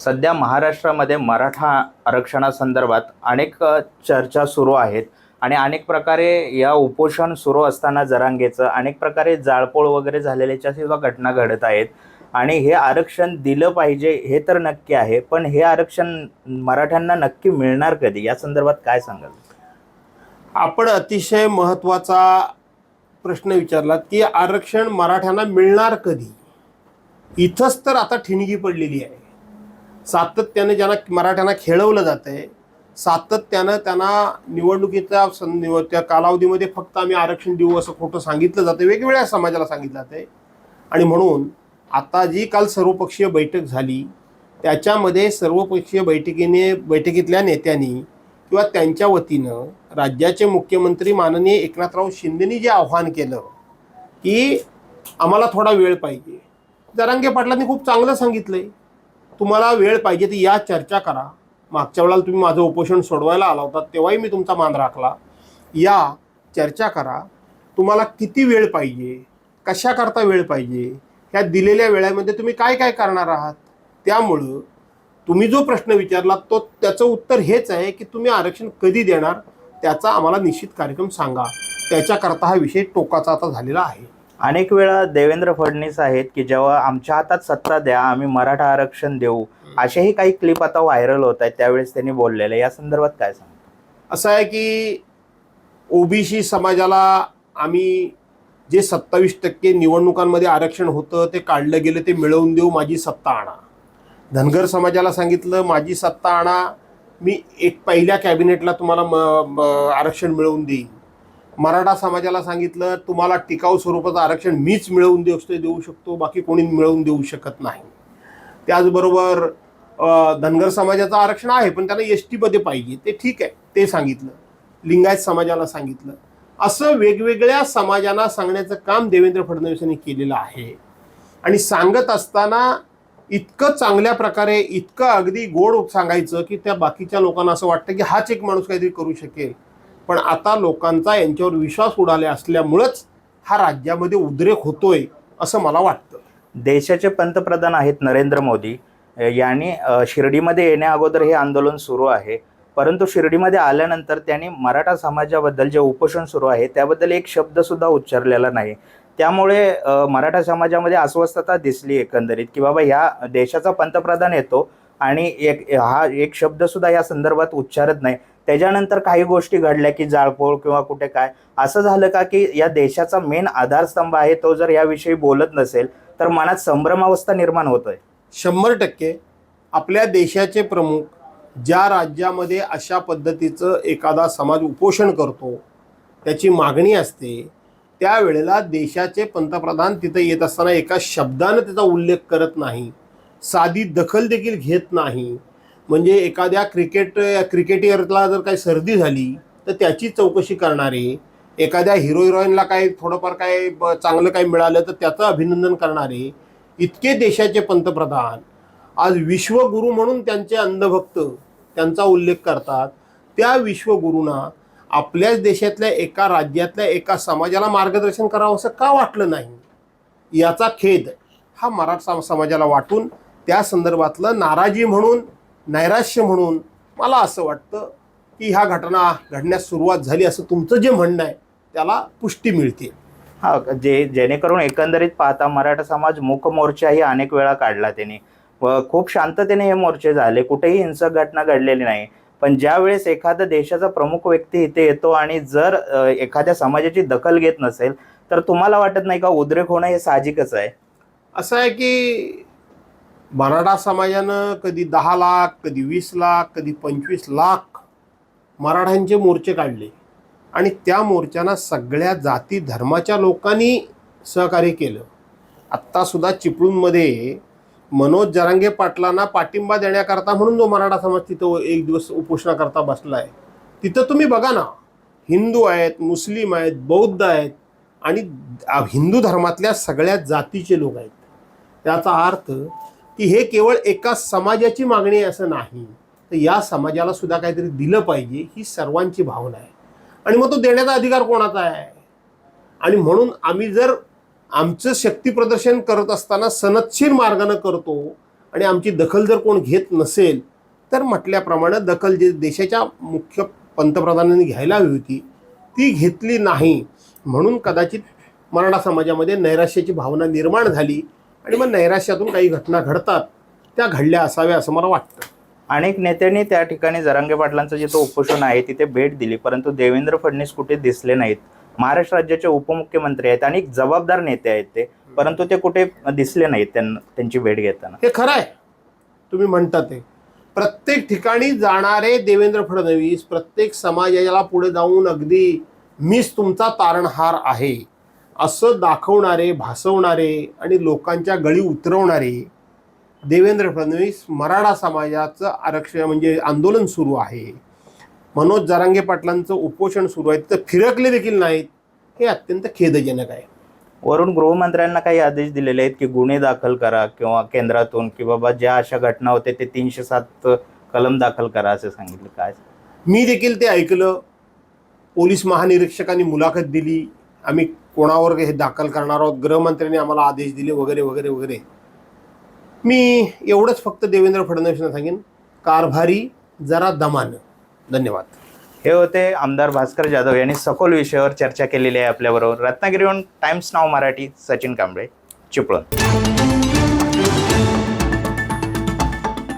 सध्या महाराष्ट्रामध्ये मराठा आरक्षणासंदर्भात अनेक चर्चा सुरू आहेत आणि अनेक प्रकारे या उपोषण सुरू असताना जरांगेचं अनेक प्रकारे जाळपोळ वगैरे झालेल्याच्या सुद्धा घटना घडत आहेत. आणि हे आरक्षण दिलं पाहिजे हे तर नक्की आहे, पण हे आरक्षण मराठ्यांना नक्की मिळणार कधी, या संदर्भात काय सांगाल? आपण अतिशय महत्त्वाचा प्रश्न विचारलात की आरक्षण मराठ्यांना मिळणार कधी. इथंच तर आता ठिणगी पडलेली आहे. सातत्याने ज्यांना मराठ्यांना खेळवलं जात आहे, सातत्यानं त्यांना निवडणुकीच्या त्या कालावधीमध्ये फक्त आम्ही आरक्षण देऊ असं खोटं सांगितलं जातं, वेगवेगळ्या समाजाला सांगितलं जातं. आणि म्हणून आता जी काल सर्वपक्षीय बैठक झाली त्याच्यामध्ये सर्वपक्षीय बैठकीतल्या नेत्यांनी किंवा त्यांच्या वतीनं राज्याचे मुख्यमंत्री माननीय एकनाथराव शिंदेनी जे आव्हान केलं की आम्हाला थोडा वेळ पाहिजे. जरांगे पाटलांनी खूप चांगलं सांगितलंय, तुम्हाला वेळ पाहिजे तर या चर्चा करा. मागच्या वेळेला तुम्ही माझं उपोषण सोडवायला आला होता तेव्हाही मी तुमचा मान राखला. या चर्चा करा, तुम्हाला किती वेळ पाहिजे, कशाकरता वेळ पाहिजे, ह्या दिलेल्या वेळेमध्ये तुम्ही काय काय करणार आहात. त्यामुळं तुम्ही जो प्रश्न विचारला तो त्याचं उत्तर हेच आहे की तुम्ही आरक्षण कधी देणार त्याचा आम्हाला निश्चित कार्यक्रम सांगा. त्याच्याकरता हा विषय टोकाचा आता झालेला आहे. अनेक वेळा देवेंद्र फडणवीस आहेत की जेव्हा आमच्या हातात सत्ता द्या आम्ही मराठा आरक्षण देऊ, असेही काही क्लिप आता व्हायरल होत आहेत. त्यावेळेस त्यांनी बोललेले, या संदर्भात काय सांगा? असं आहे की ओबीसी समाजाला आम्ही जे 27% निवडणुकांमध्ये आरक्षण होतं ते काढलं गेलं, ते मिळवून देऊ, माझी सत्ता आणा. धनगर समाजाला सांगितलं माझी सत्ता आणा, मी एक पहिल्या कॅबिनेटला तुम्हाला आरक्षण मिळवून देईन. मराठा समाजाला सांगितलं तुम्हाला टिकाऊ स्वरूपाचं आरक्षण मीच मिळवून देऊ शकतो, बाकी कोणी मिळवून देऊ शकत नाही. त्याचबरोबर धनगर समाजाचं आरक्षण आहे पण त्यांना ST मध्ये पाहिजे, ते ठीक आहे, ते सांगितलं. लिंगायत समाजाला सांगितलं. असं वेगवेगळ्या समाजांना सांगण्याचं काम देवेंद्र फडणवीसांनी केलेलं आहे. आणि सांगत असताना इतकं चांगल्या प्रकारे, इतकं अगदी गोड सांगायचं की त्या बाकीच्या लोकांना असं वाटतं की हाच एक माणूस काहीतरी करू शकेल. पण आता लोकांचा यांच्यावर विश्वास उडाला असल्यामुळंच हा राज्यामध्ये उद्रेक होतोय असं मला वाटतं. देशाचे पंतप्रधान आहेत नरेंद्र मोदी यांनी शिर्डीमध्ये येण्या अगोदर हे आंदोलन सुरू आहे, परंतु शिर्डीमध्ये आल्यानंतर त्यांनी मराठा समाजाबद्दल जे उपोषण सुरू आहे त्याबद्दल एक शब्द सुद्धा उच्चारलेला नाही. त्यामुळे मराठा समाजामध्ये अस्वस्थता दिसली एकंदरीत की बाबा ह्या देशाचा पंतप्रधान येतो आणि एक शब्द सुद्धा या संदर्भात उच्चारत नाही. त्याच्यानंतर काही गोष्टी घडल्या की जाळपोळ किंवा कुठे काय असं झालं का की या देशाचा मेन आधारस्तंभ आहे तो जर याविषयी बोलत नसेल तर मनात संभ्रमावस्था निर्माण होतोय. 100% आपल्या देशाचे प्रमुख ज्या राज्यामध्ये अशा पद्धतीचं एखादा समाज उपोषण करतो, त्याची मागणी असते, त्यावेळेला देशाचे पंतप्रधान तिथं येत असताना एका शब्दानं त्याचा उल्लेख करत नाही, साधी दखल देखील घेत नाही. म्हणजे एखाद्या क्रिकेटियरला जर काही सर्दी झाली तर त्याची चौकशी करणारे, एखाद्या हिरोईनला काही थोडंफार काय चांगलं काही मिळालं तर त्याचं अभिनंदन करणारे इतके देशाचे पंतप्रधान आज विश्वगुरू म्हणून त्यांचे अंधभक्त त्यांचा उल्लेख करतात. त्या विश्वगुरूंना आपल्याच देशातल्या एका राज्यातल्या एका समाजाला मार्गदर्शन करावं असं का वाटलं नाही, याचा खेद हा मराठा समाजाला वाटून त्या संदर्भातलं नाराजी म्हणून, नैराश्य म्हणून मला असं वाटतं की ह्या घटना घडण्यास सुरुवात झाली असं तुमचं जे म्हणणं आहे त्याला पुष्टी मिळते. जेणेकरून एकंदरीत पाहता मराठा समाज मूक मोर्चाही अनेक वेळा काढला त्यांनी व खूप शांततेने हे मोर्चे झाले, कुठेही हिंसक घटना घडलेली नाही. पण ज्या वेळेस एखादा देशाचा प्रमुख व्यक्ती इथे येतो आणि जर एखाद्या समाजाची दखल घेत नसेल तर तुम्हाला वाटत नाही का उद्रेक होणं हे साहजिकच आहे? असं आहे की मराठा समाजानं कधी 10 लाख, कधी 20 लाख, कधी 25 लाख मराठ्यांचे मोर्चे काढले आणि त्या मोर्चांना सगळ्या जाती धर्माच्या लोकांनी सहकार्य केलं. आत्तासुद्धा चिपळूणमध्ये मनोज जरांगे पाटलांना पाठिंबा देण्याकरता म्हणून जो मराठा समाज तिथं एक दिवस उपोषणाकरता बसला आहे, तिथं तुम्ही बघा ना, हिंदू आहेत, मुस्लिम आहेत, बौद्ध आहेत आणि हिंदू धर्मातल्या सगळ्या जातीचे लोक आहेत. त्याचा अर्थ की हे केवळ एका समाजाची मागणी आहे असं नाही, तर या समाजाला सुद्धा काहीतरी दिलं पाहिजे ही सर्वांची भावना आहे. आणि मग तो देण्याचा अधिकार कोणाचा आहे? आणि म्हणून आम्ही जर आमचं शक्ती प्रदर्शन करत असताना सनदशीर मार्गाने करतो आणि आमची दखल जर कोण घेत नसेल तर म्हटल्याप्रमाणे दखल जे देशाच्या मुख्य पंतप्रधानांनी घ्यायला हवी होती ती घेतली नाही, म्हणून कदाचित मराठा समाजामध्ये नैराश्याची भावना निर्माण झाली आणि मग नैराश्यातून काही घटना घडतात, त्या घडल्या असाव्या असं मला वाटतं. अनेक नेत्यांनी त्या ठिकाणी जरांगे पाटलांचं जिथं उपोषण आहे तिथे भेट दिली, परंतु देवेंद्र फडणवीस कुठे दिसले नाहीत. महाराष्ट्र राज्याचे उपमुख्यमंत्री आहेत आणि जबाबदार नेते आहेत ते, परंतु ते कुठे दिसले नाहीत त्यांची भेट घेताना. हे खरं आहे, तुम्ही म्हणता ते. प्रत्येक ठिकाणी जाणारे देवेंद्र फडणवीस प्रत्येक समाजाला पुढे जाऊन अगदी मीच तुमचा तारणहार आहे असं दाखवणारे, भासवणारे आणि लोकांच्या गळी उतरवणारे देवेंद्र फडणवीस मराठा समाजाचं आरक्षण म्हणजे आंदोलन सुरू आहे, मनोज जरांगे पाटलांचं उपोषण सुरू आहे, तर फिरकले देखील नाहीत. हे अत्यंत खेदजनक आहे. वरून गृहमंत्र्यांना काही आदेश दिलेले आहेत की गुन्हे दाखल करा किंवा केंद्रातून, की बाबा ज्या अशा घटना होत्या ते 307 कलम दाखल करा असं सांगितलं. काय मी देखील ते ऐकलं. पोलीस महानिरीक्षकांनी मुलाखत दिली, आम्ही कोणावर हे दाखल करणार आहोत, गृहमंत्र्यांनी आम्हाला आदेश दिले वगैरे वगैरे वगैरे. मी एवढंच फक्त देवेंद्र फडणवीसांना सांगेन, कारभारी जरा दमानं. धन्यवाद. हे होते आमदार भास्कर जाधव यांनी सखोल विषयावर चर्चा केलेली आहे आपल्याबरोबर. रत्नागिरीहून टाइम्स नाव मराठी, सचिन कांबळे, चिपळूण.